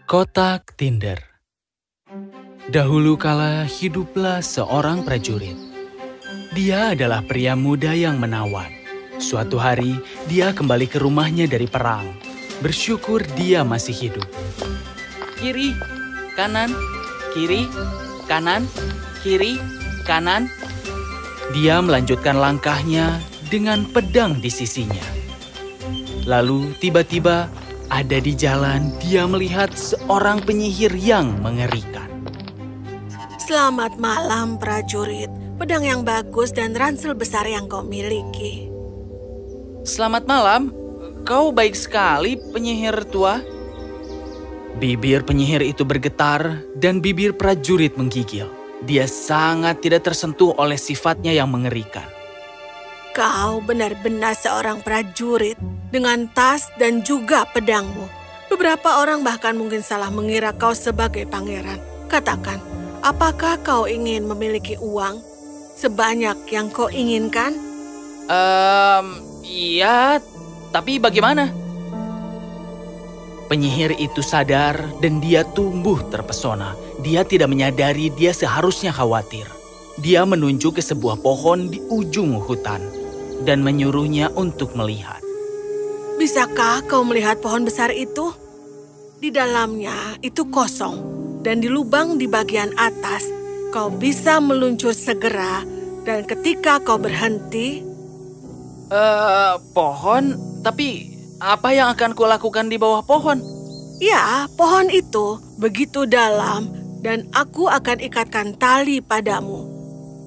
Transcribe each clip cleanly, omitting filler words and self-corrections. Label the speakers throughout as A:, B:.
A: Kotak Tinder. Dahulu kala hiduplah seorang prajurit. Dia adalah pria muda yang menawan. Suatu hari, dia kembali ke rumahnya dari perang. Bersyukur dia masih hidup. Kiri, kanan, kiri, kanan, kiri, kanan. Dia melanjutkan langkahnya dengan pedang di sisinya. Lalu tiba-tiba ada di jalan dia melihat seorang penyihir yang mengerikan.
B: Selamat malam, prajurit. Pedang yang bagus dan ransel besar yang kau miliki.
A: Selamat malam. Kau baik sekali, penyihir tua. Bibir penyihir itu bergetar dan bibir prajurit menggigil. Dia sangat tidak tersentuh oleh sifatnya yang mengerikan.
B: Kau benar-benar seorang prajurit dengan tas dan juga pedangmu. Beberapa orang bahkan mungkin salah mengira kau sebagai pangeran. Katakan, apakah kau ingin memiliki uang sebanyak yang kau inginkan?
A: Iya, tapi bagaimana? Penyihir itu sadar dan dia tumbuh terpesona. Dia tidak menyadari dia seharusnya khawatir. Dia menunjuk ke sebuah pohon di ujung hutan dan menyuruhnya untuk melihat.
B: Bisakah kau melihat pohon besar itu? Di dalamnya itu kosong, dan di lubang di bagian atas kau bisa meluncur segera, dan ketika kau berhenti...
A: Pohon? Tapi apa yang akan kulakukan di bawah pohon?
B: Ya, pohon itu begitu dalam, dan aku akan ikatkan tali padamu.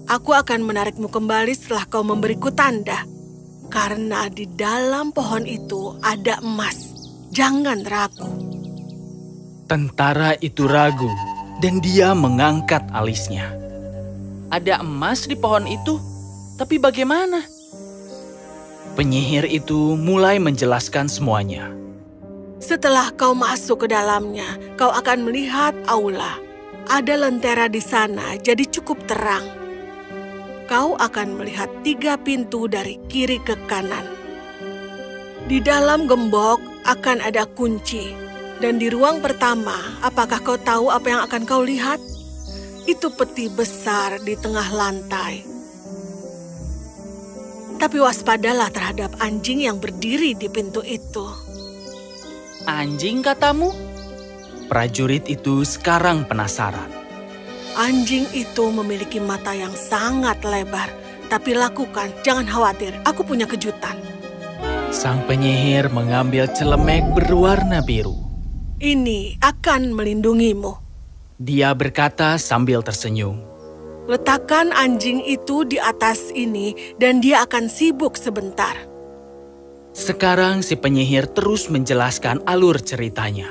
B: Aku akan menarikmu kembali setelah kau memberiku tanda. Karena di dalam pohon itu ada emas. Jangan ragu.
A: Tentara itu ragu, dan dia mengangkat alisnya. Ada emas di pohon itu? Tapi bagaimana? Penyihir itu mulai menjelaskan semuanya.
B: Setelah kau masuk ke dalamnya, kau akan melihat aula. Ada lentera di sana, jadi cukup terang. Kau akan melihat 3 pintu dari kiri ke kanan. Di dalam gembok akan ada kunci. Dan di ruang pertama, apakah kau tahu apa yang akan kau lihat? Itu peti besar di tengah lantai. Tapi waspadalah terhadap anjing yang berdiri di pintu itu.
A: Anjing katamu? Prajurit itu sekarang penasaran.
B: Anjing itu memiliki mata yang sangat lebar. Tapi lakukan, jangan khawatir, aku punya kejutan.
A: Sang penyihir mengambil celemek berwarna biru.
B: Ini akan melindungimu.
A: Dia berkata sambil tersenyum.
B: Letakkan anjing itu di atas ini dan dia akan sibuk sebentar.
A: Sekarang si penyihir terus menjelaskan alur ceritanya.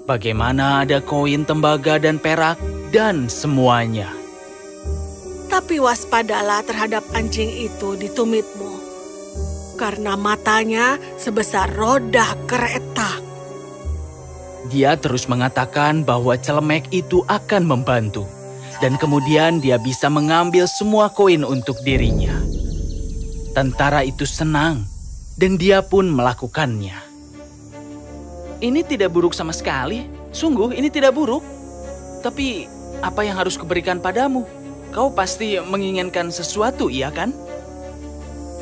A: Bagaimana ada koin tembaga dan perak dan semuanya.
B: Tapi waspadalah terhadap anjing itu di tumitmu. Karena matanya sebesar roda kereta.
A: Dia terus mengatakan bahwa celemek itu akan membantu. Dan kemudian dia bisa mengambil semua koin untuk dirinya. Tentara itu senang, dan dia pun melakukannya. Ini tidak buruk sama sekali. Sungguh, ini tidak buruk. Tapi, apa yang harus kuberikan padamu? Kau pasti menginginkan sesuatu, iya kan?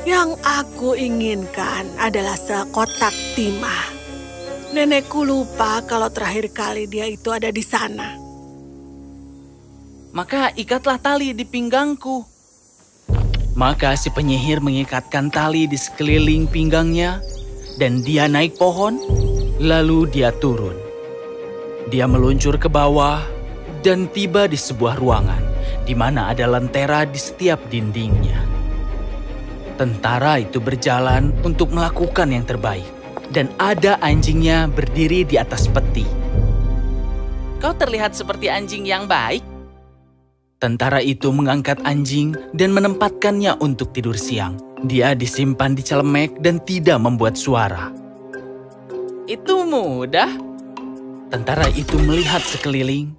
B: Yang aku inginkan adalah sekotak timah. Nenekku lupa kalau terakhir kali dia itu ada di sana.
A: Maka ikatlah tali di pinggangku. Maka si penyihir mengikatkan tali di sekeliling pinggangnya, dan dia naik pohon, lalu dia turun. Dia meluncur ke bawah, dan tiba di sebuah ruangan, di mana ada lentera di setiap dindingnya. Tentara itu berjalan untuk melakukan yang terbaik, dan ada anjingnya berdiri di atas peti. Kau terlihat seperti anjing yang baik. Tentara itu mengangkat anjing dan menempatkannya untuk tidur siang. Dia disimpan di celemek dan tidak membuat suara. Itu mudah. Tentara itu melihat sekeliling.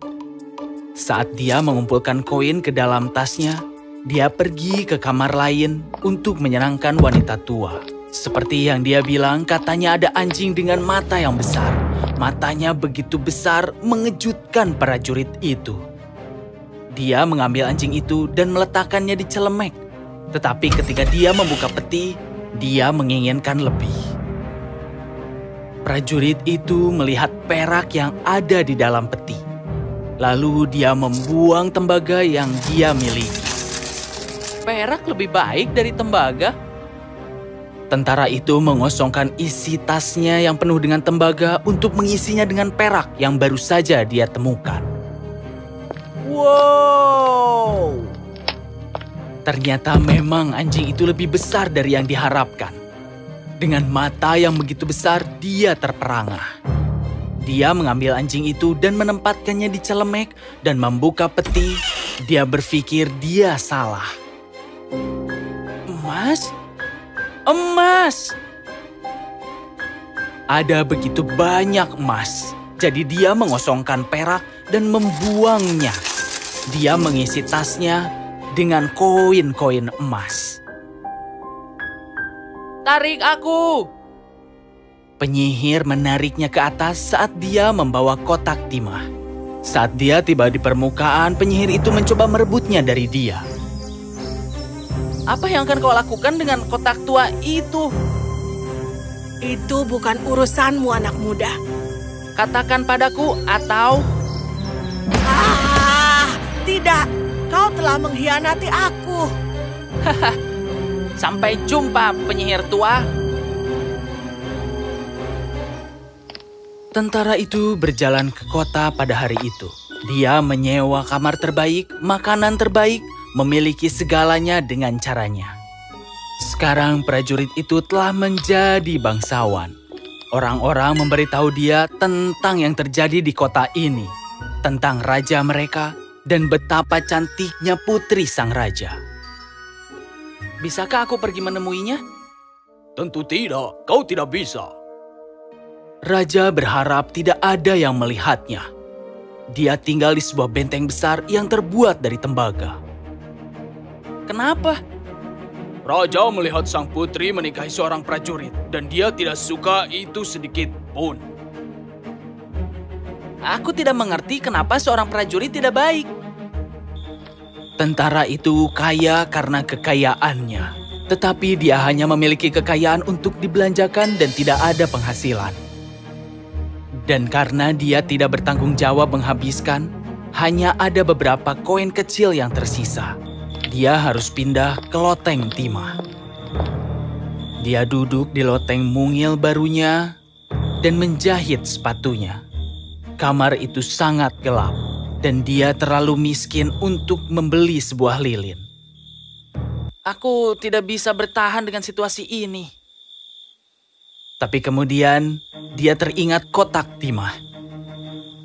A: Saat dia mengumpulkan koin ke dalam tasnya, dia pergi ke kamar lain untuk menyenangkan wanita tua. Seperti yang dia bilang, katanya ada anjing dengan mata yang besar. Matanya begitu besar mengejutkan prajurit itu. Dia mengambil anjing itu dan meletakkannya di celemek. Tetapi ketika dia membuka peti, dia menginginkan lebih. Prajurit itu melihat perak yang ada di dalam peti. Lalu dia membuang tembaga yang dia miliki. Perak lebih baik dari tembaga? Tentara itu mengosongkan isi tasnya yang penuh dengan tembaga untuk mengisinya dengan perak yang baru saja dia temukan. Wow! Ternyata memang anjing itu lebih besar dari yang diharapkan. Dengan mata yang begitu besar, dia terperangah. Dia mengambil anjing itu dan menempatkannya di celemek dan membuka peti. Dia berpikir dia salah. Emas? Emas! Ada begitu banyak emas, jadi dia mengosongkan perak dan membuangnya. Dia mengisi tasnya dengan koin-koin emas. Tarik aku! Penyihir menariknya ke atas saat dia membawa kotak timah. Saat dia tiba di permukaan, penyihir itu mencoba merebutnya dari dia. Apa yang akan kau lakukan dengan kotak tua itu?
B: Itu bukan urusanmu, anak muda.
A: Katakan padaku atau...
B: Tidak, kau telah mengkhianati aku.
A: Sampai jumpa, penyihir tua. Tentara itu berjalan ke kota pada hari itu. Dia menyewa kamar terbaik, makanan terbaik, memiliki segalanya dengan caranya. Sekarang prajurit itu telah menjadi bangsawan. Orang-orang memberitahu dia tentang yang terjadi di kota ini, tentang raja mereka, dan betapa cantiknya putri sang raja. Bisakah aku pergi menemuinya? Tentu tidak, kau tidak bisa. Raja berharap tidak ada yang melihatnya. Dia tinggal di sebuah benteng besar yang terbuat dari tembaga. Kenapa? Raja melihat sang putri menikahi seorang prajurit, dan dia tidak suka itu sedikit pun. Aku tidak mengerti kenapa seorang prajurit tidak baik. Tentara itu kaya karena kekayaannya, tetapi dia hanya memiliki kekayaan untuk dibelanjakan dan tidak ada penghasilan. Dan karena dia tidak bertanggung jawab menghabiskan, hanya ada beberapa koin kecil yang tersisa. Dia harus pindah ke loteng timah. Dia duduk di loteng mungil barunya dan menjahit sepatunya. Kamar itu sangat gelap dan dia terlalu miskin untuk membeli sebuah lilin. Aku tidak bisa bertahan dengan situasi ini. Tapi kemudian dia teringat kotak timah.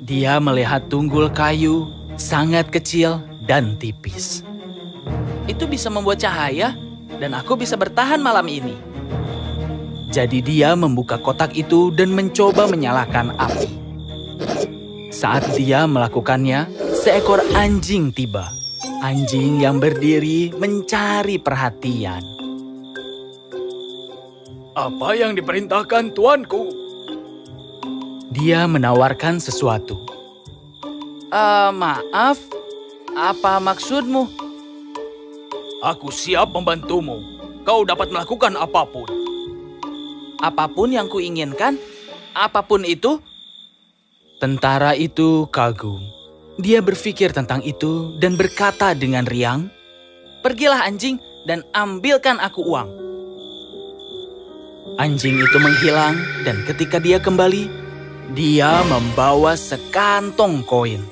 A: Dia melihat tunggul kayu sangat kecil dan tipis. Itu bisa membuat cahaya, dan aku bisa bertahan malam ini. Jadi dia membuka kotak itu dan mencoba menyalakan api. Saat dia melakukannya, seekor anjing tiba. Anjing yang berdiri mencari perhatian. Apa yang diperintahkan tuanku? Dia menawarkan sesuatu. Maaf, apa maksudmu? Aku siap membantumu. Kau dapat melakukan apapun. Apapun yang kuinginkan? Apapun itu? Tentara itu kagum. Dia berpikir tentang itu dan berkata dengan riang, "Pergilah anjing dan ambilkan aku uang." Anjing itu menghilang dan ketika dia kembali, dia membawa sekantong koin.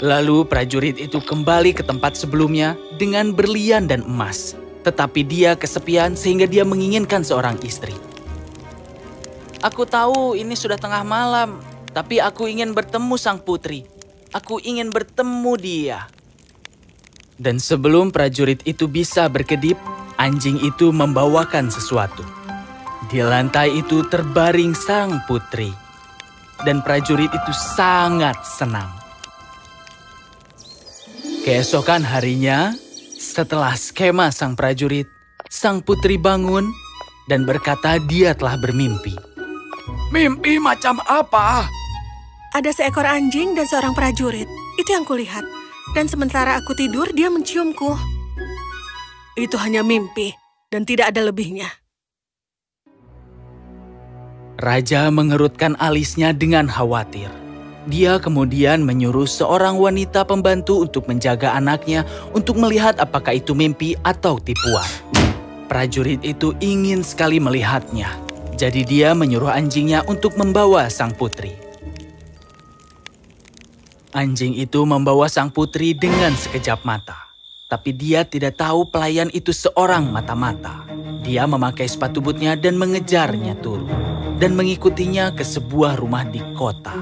A: Lalu prajurit itu kembali ke tempat sebelumnya dengan berlian dan emas. Tetapi dia kesepian sehingga dia menginginkan seorang istri. Aku tahu ini sudah tengah malam, tapi aku ingin bertemu sang putri. Aku ingin bertemu dia. Dan sebelum prajurit itu bisa berkedip, anjing itu membawakan sesuatu. Di lantai itu terbaring sang putri. Dan prajurit itu sangat senang. Keesokan harinya, setelah skema sang prajurit, sang putri bangun dan berkata dia telah bermimpi. Mimpi macam apa?
B: Ada seekor anjing dan seorang prajurit. Itu yang kulihat. Dan sementara aku tidur, dia menciumku. Itu hanya mimpi dan tidak ada lebihnya.
A: Raja mengerutkan alisnya dengan khawatir. Dia kemudian menyuruh seorang wanita pembantu untuk menjaga anaknya untuk melihat apakah itu mimpi atau tipuan. Prajurit itu ingin sekali melihatnya, jadi dia menyuruh anjingnya untuk membawa sang putri. Anjing itu membawa sang putri dengan sekejap mata, tapi dia tidak tahu pelayan itu seorang mata-mata. Dia memakai sepatu bootnya dan mengejarnya turun, dan mengikutinya ke sebuah rumah di kota.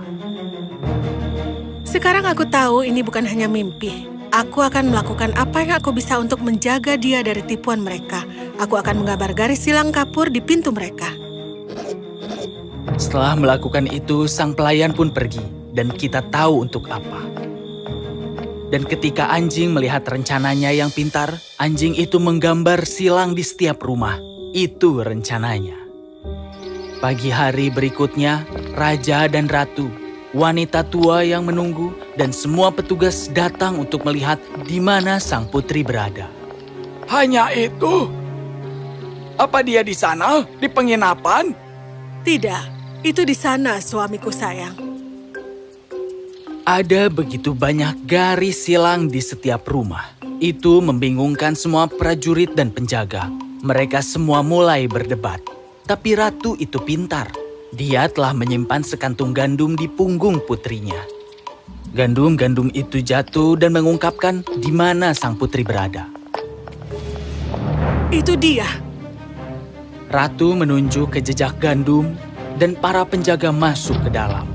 B: Sekarang aku tahu ini bukan hanya mimpi. Aku akan melakukan apa yang aku bisa untuk menjaga dia dari tipuan mereka. Aku akan menggambar garis silang kapur di pintu mereka.
A: Setelah melakukan itu, sang pelayan pun pergi, dan kita tahu untuk apa. Dan ketika anjing melihat rencananya yang pintar, anjing itu menggambar silang di setiap rumah. Itu rencananya. Pagi hari berikutnya, raja dan ratu, wanita tua yang menunggu, dan semua petugas datang untuk melihat di mana sang putri berada. Hanya itu? Apa dia di sana? Di penginapan?
B: Tidak, itu di sana suamiku sayang.
A: Ada begitu banyak garis silang di setiap rumah. Itu membingungkan semua prajurit dan penjaga. Mereka semua mulai berdebat. Tapi ratu itu pintar. Dia telah menyimpan sekantung gandum di punggung putrinya. Gandum-gandum itu jatuh dan mengungkapkan di mana sang putri berada.
B: Itu dia.
A: Ratu menunjuk ke jejak gandum dan para penjaga masuk ke dalam.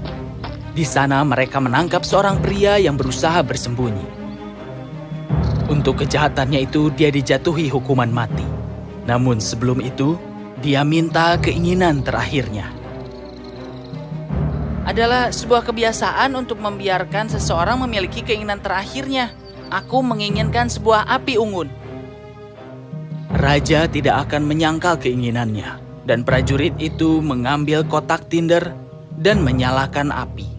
A: Di sana mereka menangkap seorang pria yang berusaha bersembunyi. Untuk kejahatannya itu dia dijatuhi hukuman mati. Namun sebelum itu, dia minta keinginan terakhirnya. Adalah sebuah kebiasaan untuk membiarkan seseorang memiliki keinginan terakhirnya. Aku menginginkan sebuah api unggun. Raja tidak akan menyangkal keinginannya, dan prajurit itu mengambil kotak tinder dan menyalakan api.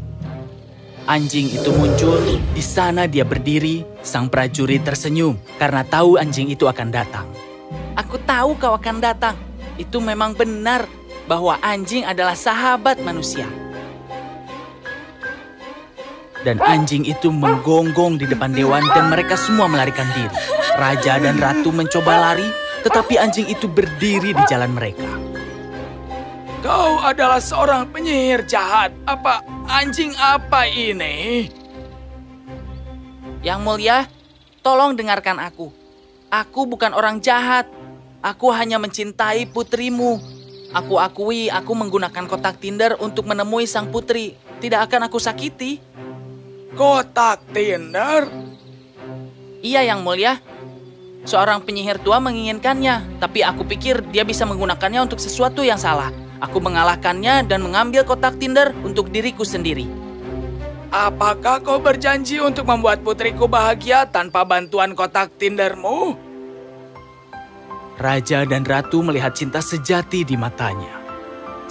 A: Anjing itu muncul, di sana dia berdiri, sang prajurit tersenyum karena tahu anjing itu akan datang. Aku tahu kau akan datang. Itu memang benar bahwa anjing adalah sahabat manusia. Dan anjing itu menggonggong di depan dewan dan mereka semua melarikan diri. Raja dan ratu mencoba lari, tetapi anjing itu berdiri di jalan mereka. Kau adalah seorang penyihir jahat. Apa anjing apa ini? Yang mulia, tolong dengarkan aku. Aku bukan orang jahat. Aku hanya mencintai putrimu. Aku akui aku menggunakan kotak tinder untuk menemui sang putri. Tidak akan aku sakiti. Kotak tinder? Iya, Yang Mulia. Seorang penyihir tua menginginkannya, tapi aku pikir dia bisa menggunakannya untuk sesuatu yang salah. Aku mengalahkannya dan mengambil kotak tinder untuk diriku sendiri. Apakah kau berjanji untuk membuat putriku bahagia tanpa bantuan kotak tindermu? Raja dan ratu melihat cinta sejati di matanya.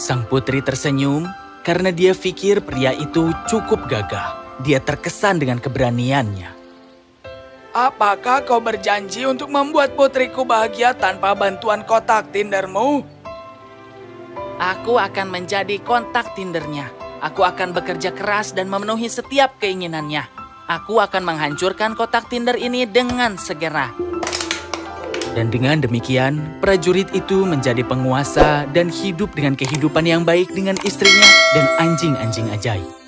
A: Sang putri tersenyum karena dia pikir pria itu cukup gagah. Dia terkesan dengan keberaniannya. Apakah kau berjanji untuk membuat putriku bahagia tanpa bantuan kotak tindermu? Aku akan menjadi kontak tindernya. Aku akan bekerja keras dan memenuhi setiap keinginannya. Aku akan menghancurkan kotak tinder ini dengan segera. Dan dengan demikian, prajurit itu menjadi penguasa dan hidup dengan kehidupan yang baik dengan istrinya dan anjing-anjing ajaib.